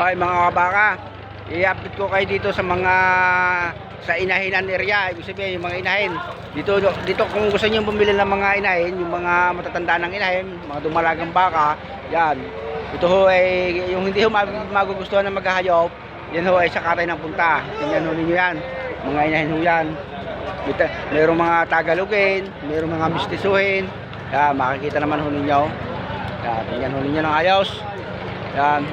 Okay mga kabaka, i-update ko kayo dito sa mga sa inahinan area. Ibig sabihin yung mga inahin dito kung gusto niyo bumili ng mga inahin, yung mga matatanda ng inahin, mga dumalagang baka, yan. Ito ho ay yung hindi ho magugustuhan ng maghahayop, yan ho ay sa Katay ng Punta. Tingnan ho ninyo yan, mga inahin ho yan. Mayroong mga Tagalogin, mayroong mga mistisuhin, yan, makikita naman ho ninyo. Yan, tingnan ho ninyo ng ayos. Yan.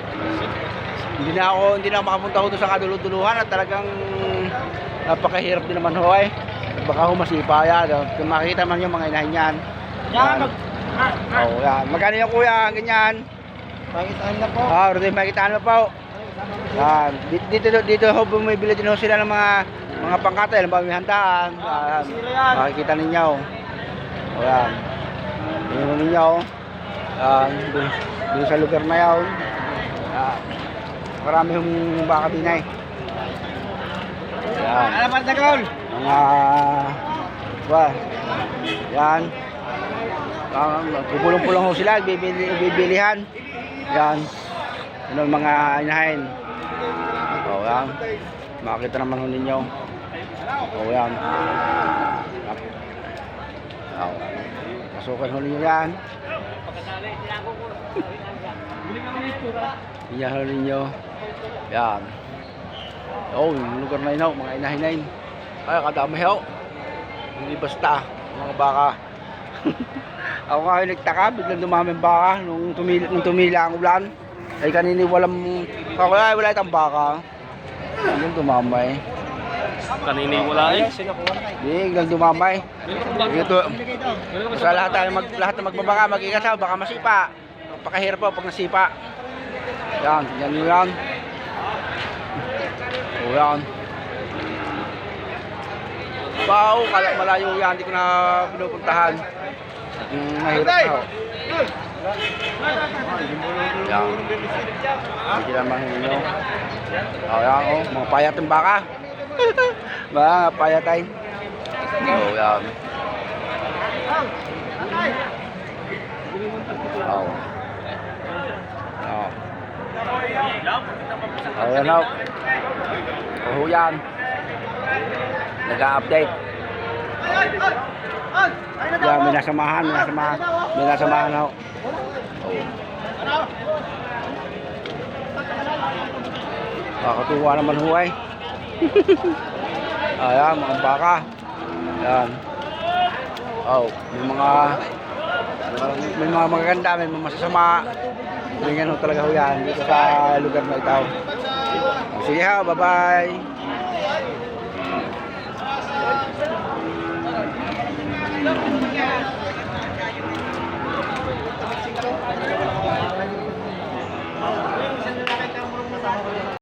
Hindi na ako makapunta ho doon sa kaduluduluhan at talagang napakahirap din naman ho eh. Baka ho masipa yan. Kung makikita man yung mga inahin yan. Yan. Oh, yan. Magkano yung kuya? Ganyan. Pakitaan na po. Ah, Rudy, makitaan mo po. Yan. Dito ho bumibili din ho sila ng mga pangkatay, ng may handaan. Makikita ninyo. Oh, yan. Tingnan ninyo. Doon sa lugar na yan. Marami yung baka din ay. Yan. Alamat na gol. Yan. Pupulong-pulong ho sila, bibilihan. Yan. Ano mga inahin. O yan. Makita naman ho ninyo. O yan. Pasukan ho ninyo yan. Yan ho ninyo. Yan. Oh, yung lugar na yun, mga inahin. Ay, kadami ho. Hindi basta, mga baka. Ako nga yung nagtaka, biglang dumami ang baka nung tumila ang ulan. Ay kanini wala itang baka. Biglang dumamay. Kanini wala eh. Biglang dumamay. Ito. Sa lahat na magbabaka, mag-ingat ha, baka masipa. Pakahirap po pag nasipa. Yan, yan yan. O yan. Pao, malayo yan, hindi ko na pinupuntahan. Mahirap na ho. Yan. Hindi naman ninyo. O yan o, mga payat ng baka. Mga payatay. O yan. O. Ayan o. O yan. Nag-a-update. Yan, may nasamahan o. Kakatuwa naman huway. Ayan, mga baka. Yan. Oh, may mga magaganda, may mga masasama. Ganyan ho talaga ho yan dito sa lugar na ito. Sige ha, bye-bye.